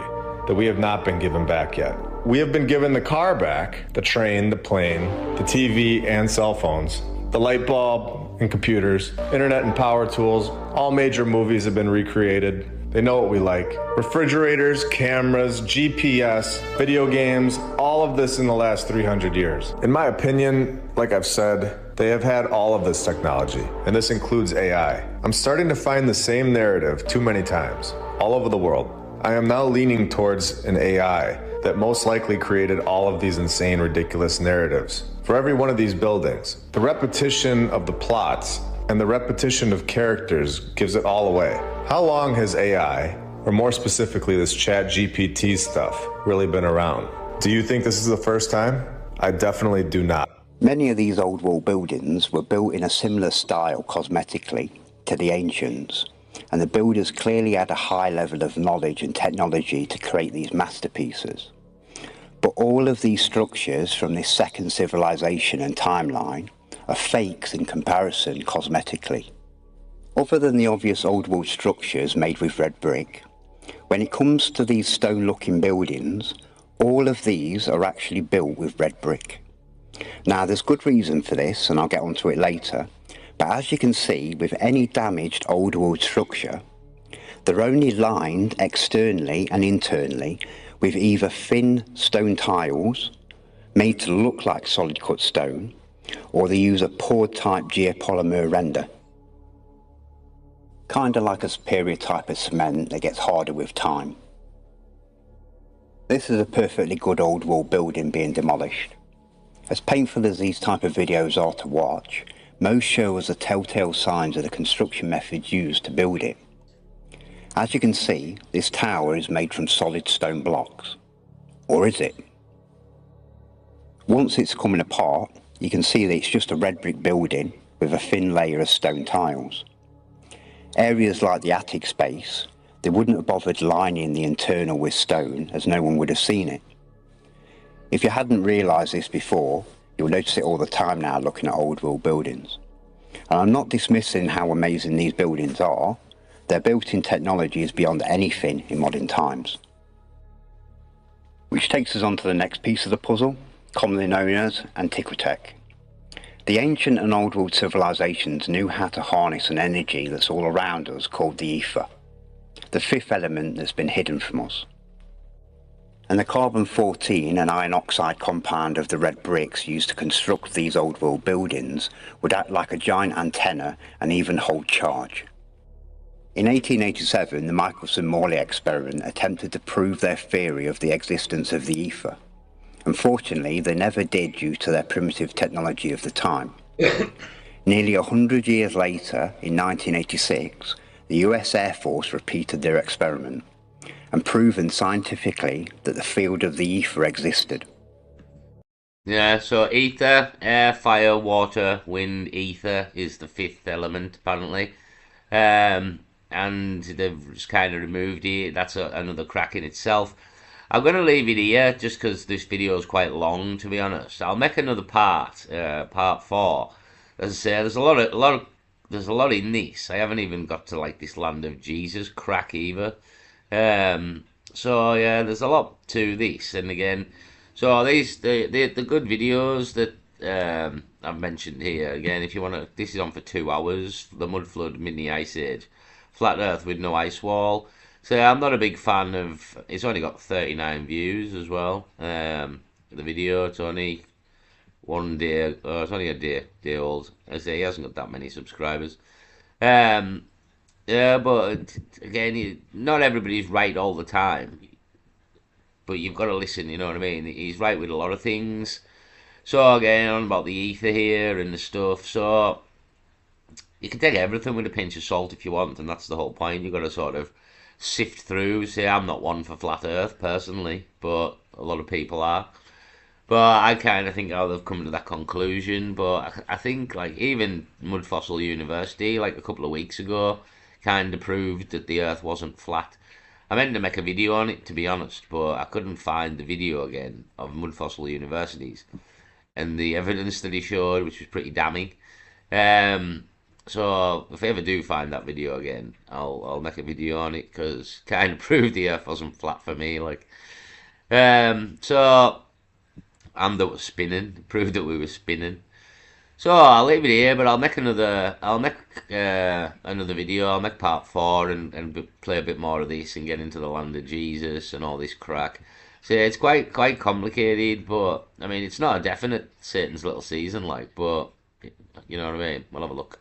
that we have not been given back yet. We have been given the car back, the train, the plane, the TV and cell phones, the light bulb and computers, internet and power tools. All major movies have been recreated. They know what we like. Refrigerators, cameras, GPS, video games, all of this in the last 300 years. In my opinion, like I've said, they have had all of this technology, and this includes AI. I'm starting to find the same narrative too many times, all over the world. I am now leaning towards an AI that most likely created all of these insane, ridiculous narratives. For every one of these buildings, the repetition of the plots and the repetition of characters gives it all away. How long has AI, or more specifically this chat GPT stuff, really been around? Do you think this is the first time? I definitely do not. Many of these old world buildings were built in a similar style cosmetically to the ancients, and the builders clearly had a high level of knowledge and technology to create these masterpieces. But all of these structures from this second civilization and timeline are fakes in comparison cosmetically. Other than the obvious old world structures made with red brick, when it comes to these stone looking buildings, all of these are actually built with red brick. Now there's good reason for this, and I'll get onto it later, but as you can see with any damaged old world structure, they're only lined externally and internally with either thin stone tiles made to look like solid cut stone, or they use a poured type geopolymer render. Kinda like a superior type of cement that gets harder with time. This is a perfectly good old world building being demolished. As painful as these type of videos are to watch, most show us the telltale signs of the construction methods used to build it. As you can see, this tower is made from solid stone blocks. Or is it? Once it's coming apart, you can see that it's just a red brick building with a thin layer of stone tiles. Areas like the attic space, they wouldn't have bothered lining the internal with stone, as no one would have seen it. If you hadn't realised this before, you'll notice it all the time now looking at old world buildings. And I'm not dismissing how amazing these buildings are. Their built-in technology is beyond anything in modern times. Which takes us on to the next piece of the puzzle, commonly known as Antiquitech. The ancient and old world civilizations knew how to harness an energy that's all around us called the ether, the fifth element that's been hidden from us. And the carbon-14 and iron oxide compound of the red bricks used to construct these old world buildings would act like a giant antenna and even hold charge. In 1887, the Michelson-Morley experiment attempted to prove their theory of the existence of the ether. Unfortunately, they never did due to their primitive technology of the time. Nearly 100 years later, in 1986, the US Air Force repeated their experiment and proven scientifically that the field of the ether existed. Yeah, so ether, air, fire, water, wind, ether is the fifth element, apparently. And they've just kind of removed it. That's another crack in itself. I'm going to leave it here just because this video is quite long, to be honest. I'll make another part, part 4. As I say, there's a lot in this. I haven't even got to like this land of Jesus crack either. So yeah, there's a lot to this, and again, so these the good videos that I've mentioned here. Again, if you want to, this is on for 2 hours. The mud flood, mini ice age, flat Earth with no ice wall. So I'm not a big fan of. It's only got 39 views as well. The video, it's only one day. Oh, it's only a day old. I say he hasn't got that many subscribers. Um, yeah, but again, not everybody's right all the time, but you've got to listen, you know what I mean? He's right with a lot of things. So again, on about the ether here and the stuff. So you can take everything with a pinch of salt if you want, and that's the whole point. You've got to sort of sift through. Say, I'm not one for flat Earth personally, but a lot of people are. But I kind of think how they've come to that conclusion. But I think like even Mud Fossil University, like a couple of weeks ago, kind of proved that the Earth wasn't flat. I meant to make a video on it, to be honest, but I couldn't find the video again of Mud Fossil Universities and the evidence that he showed, which was pretty damning. Um, so if I ever do find that video again, I'll make a video on it because kind of proved the Earth wasn't flat for me. Like, so and that was spinning, proved that we were spinning. So I'll leave it here, but I'll make another. I'll make another video. I'll make part four and play a bit more of this and get into the land of Jesus and all this crack. So it's quite complicated, but I mean it's not a definite Satan's little season, like. But you know what I mean. We'll have a look.